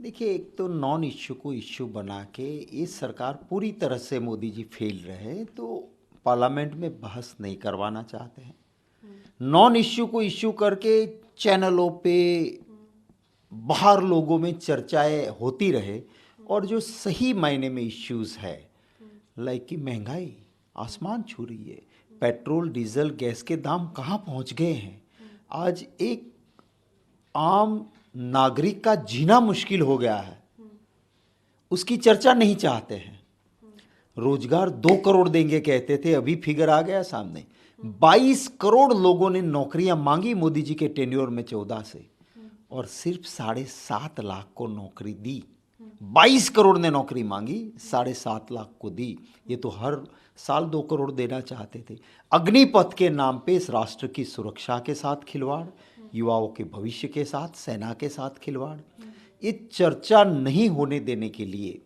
देखिए, एक तो नॉन इश्यू को इश्यू बना के ये सरकार पूरी तरह से मोदी जी फेल रहे, तो पार्लियामेंट में बहस नहीं करवाना चाहते हैं। नॉन इश्यू को इश्यू करके चैनलों पे बाहर लोगों में चर्चाएं होती रहे, और जो सही मायने में इश्यूज है, लाइक कि महंगाई आसमान छू रही है, पेट्रोल डीजल गैस के दाम कहाँ पहुँच गए हैं, आज एक आम नागरिक का जीना मुश्किल हो गया है, उसकी चर्चा नहीं चाहते हैं। रोजगार 2 करोड़ देंगे कहते थे, अभी फिगर आ गया सामने, 22 करोड़ लोगों ने नौकरियां मांगी मोदी जी के टेन्योर में 14 से, और सिर्फ 7.5 लाख को नौकरी दी। 22 करोड़ ने नौकरी मांगी, 7.5 लाख को दी। ये तो हर साल 2 करोड़ देना चाहते थे। अग्निपथ के नाम पे इस राष्ट्र की सुरक्षा के साथ खिलवाड़, युवाओं के भविष्य के साथ, सेना के साथ खिलवाड़, ये चर्चा नहीं होने देने के लिए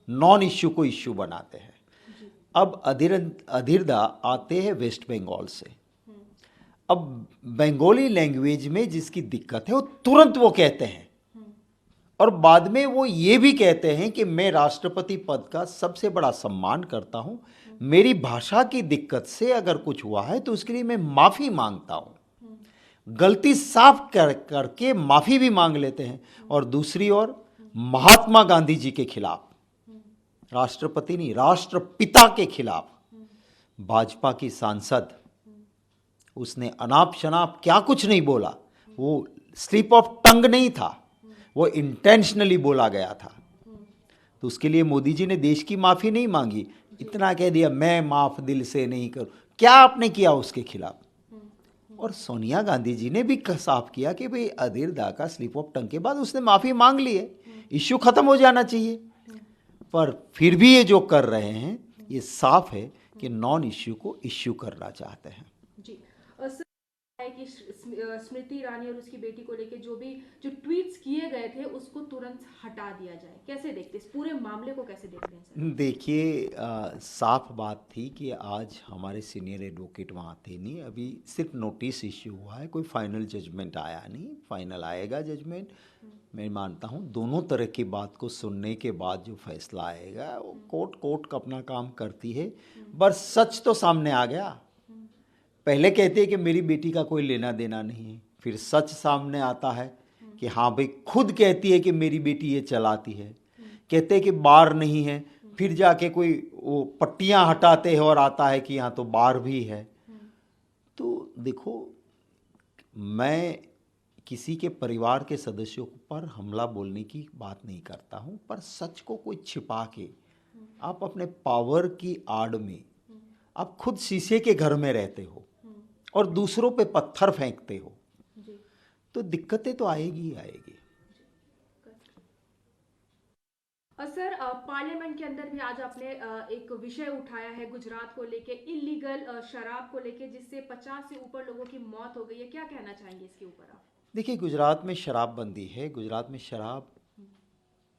नॉन इश्यू को इश्यू बनाते हैं। अब अधीरदा आते हैं वेस्ट बंगाल से। अब बंगाली लैंग्वेज में जिसकी दिक्कत है वो तुरंत वो कहते हैं, और बाद में वो ये भी कहते हैं कि मैं राष्ट्रपति पद का सबसे बड़ा सम्मान करता हूं, मेरी भाषा की दिक्कत से अगर कुछ हुआ है तो उसके लिए मैं माफ़ी मांगता हूं। गलती साफ करके माफ़ी भी मांग लेते हैं। और दूसरी ओर महात्मा गांधी जी के खिलाफ, राष्ट्रपति नहीं राष्ट्रपिता के खिलाफ भाजपा की सांसद, उसने अनाप शनाप क्या कुछ नहीं बोला, वो स्लिप ऑफ टंग नहीं था, वो इंटेंशनली बोला गया था। तो उसके लिए मोदी जी ने देश की माफ़ी नहीं मांगी, इतना कह दिया मैं माफ़ दिल से नहीं करूं। क्या आपने किया उसके खिलाफ? और सोनिया गांधी जी ने भी साफ किया कि भाई अधीर दा का स्लिप ऑफ टंग के बाद उसने माफ़ी मांग ली है, इश्यू ख़त्म हो जाना चाहिए। पर फिर भी ये जो कर रहे हैं, ये साफ है कि नॉन इश्यू को इश्यू करना चाहते हैं। जी सर, है कि स्मृति ईरानी और उसकी बेटी को लेके जो ट्वीट्स किए गए थे उसको तुरंत हटा दिया जाए, कैसे देखते हैं इस पूरे मामले को, कैसे देखते हैं सर? देखिए, साफ बात थी कि आज हमारे सीनियर एडवोकेट वहाँ थे नहीं, अभी सिर्फ नोटिस इश्यू हुआ है, कोई फाइनल जजमेंट आया नहीं। फाइनल आएगा जजमेंट, मैं मानता हूँ दोनों तरह की बात को सुनने के बाद जो फैसला आएगा, वो कोर्ट का अपना काम करती है। बस सच तो सामने आ गया। पहले कहते हैं कि मेरी बेटी का कोई लेना देना नहीं है, फिर सच सामने आता है कि हाँ भाई खुद कहती है कि मेरी बेटी ये चलाती है, कहते हैं कि बार नहीं है, फिर जाके कोई वो पट्टियाँ हटाते हैं और आता है कि यहाँ तो बार भी है। तो देखो, मैं किसी के परिवार के सदस्यों पर हमला बोलने की बात नहीं करता हूँ, पर सच को कोई छिपा के आप अपने पावर की आड़ में आप खुद शीशे के घर में रहते हो और दूसरों पे पत्थर फेंकते हो, जी तो दिक्कतें तो आएगी ही आएगी। सर, पार्लियामेंट के अंदर भी आज आपने एक विषय उठाया है गुजरात को लेके, इलीगल शराब को लेके, जिससे 50 से ऊपर लोगों की मौत हो गई है। क्या कहना चाहेंगे इसके ऊपर आप? देखिए, गुजरात में शराबबंदी है, गुजरात में शराब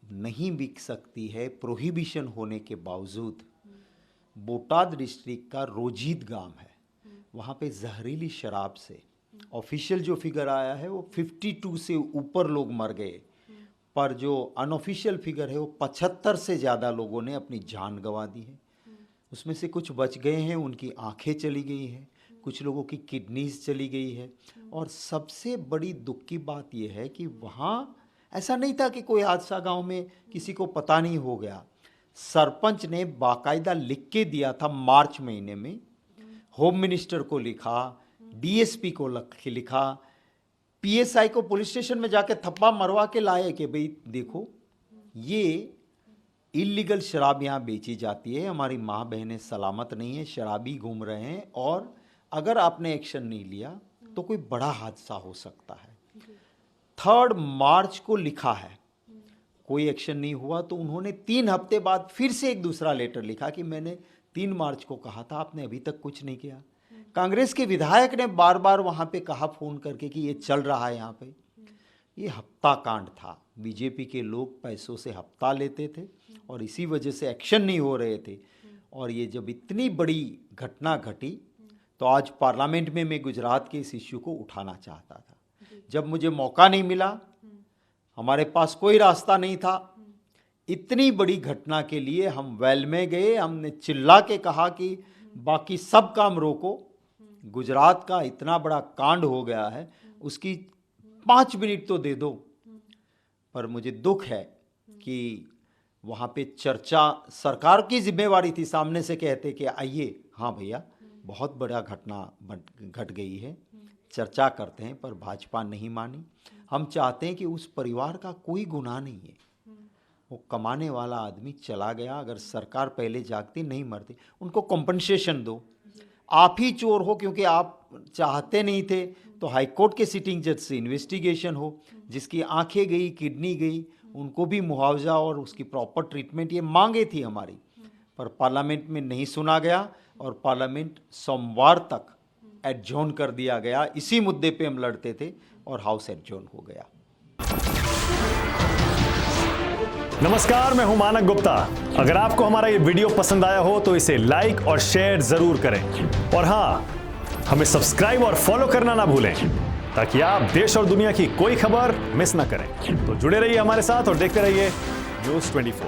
नहीं बिक सकती है, प्रोहिबिशन होने के बावजूद। बोटाद डिस्ट्रिक्ट का रोजीद गांव है, वहाँ पे जहरीली शराब से ऑफिशियल जो फिगर आया है वो 52 से ऊपर लोग मर गए, पर जो अनऑफिशियल फिगर है वो 75 से ज़्यादा लोगों ने अपनी जान गंवा दी है। उसमें से कुछ बच गए हैं, उनकी आंखें चली गई हैं, कुछ लोगों की किडनीज चली गई है। और सबसे बड़ी दुख की बात यह है कि वहाँ ऐसा नहीं था कि कोई हादसा गांव में किसी को पता नहीं हो गया। सरपंच ने बाकायदा लिख के दिया था मार्च महीने में, होम मिनिस्टर को लिखा, डीएसपी को लिखा, पीएसआई को पुलिस स्टेशन में जाके थप्पा मरवा के लाए कि भाई देखो ये इलीगल शराब यहाँ बेची जाती है, हमारी माँ बहनें सलामत नहीं है, शराबी घूम रहे हैं, और अगर आपने एक्शन नहीं लिया तो कोई बड़ा हादसा हो सकता है। 3 मार्च को लिखा है, कोई एक्शन नहीं हुआ, तो उन्होंने 3 हफ्ते बाद फिर से एक दूसरा लेटर लिखा कि मैंने 3 मार्च को कहा था, आपने अभी तक कुछ नहीं किया। कांग्रेस के विधायक ने बार बार वहाँ पे कहा फ़ोन करके कि ये चल रहा है यहाँ पे। ये हफ्ता कांड था, बीजेपी के लोग पैसों से हफ्ता लेते थे और इसी वजह से एक्शन नहीं हो रहे थे। और ये जब इतनी बड़ी घटना घटी तो आज पार्लियामेंट में मैं गुजरात के इस इश्यू को उठाना चाहता था। जब मुझे मौका नहीं मिला, हमारे पास कोई रास्ता नहीं था। इतनी बड़ी घटना के लिए हम वेल में गए, हमने चिल्ला के कहा कि बाकी सब काम रोको, गुजरात का इतना बड़ा कांड हो गया है, उसकी 5 मिनट तो दे दो। पर मुझे दुख है कि वहाँ पे चर्चा सरकार की जिम्मेवारी थी, सामने से कहते कि आइए, हाँ भैया बहुत बड़ा घटना घट गई है, चर्चा करते हैं, पर भाजपा नहीं मानी। हम चाहते हैं कि उस परिवार का कोई गुनाह नहीं है, वो कमाने वाला आदमी चला गया, अगर सरकार पहले जागती नहीं मरती, उनको कॉम्पनसेशन दो। आप ही चोर हो क्योंकि आप चाहते नहीं थे, तो हाईकोर्ट के सिटिंग जज से इन्वेस्टिगेशन हो, जिसकी आंखें गई, किडनी गई, उनको भी मुआवजा और उसकी प्रॉपर ट्रीटमेंट, ये मांगे थी हमारी, पर पार्लियामेंट में नहीं सुना गया और पार्लियामेंट सोमवार तक एडजॉर्न कर दिया गया। इसी मुद्दे पे हम लड़ते थे और हाउस एडजॉर्न हो गया। नमस्कार, मैं हूं मानक गुप्ता। अगर आपको हमारा ये वीडियो पसंद आया हो तो इसे लाइक और शेयर जरूर करें, और हाँ, हमें सब्सक्राइब और फॉलो करना ना भूलें ताकि आप देश और दुनिया की कोई खबर मिस ना करें। तो जुड़े रहिए हमारे साथ और देखते रहिए News 24।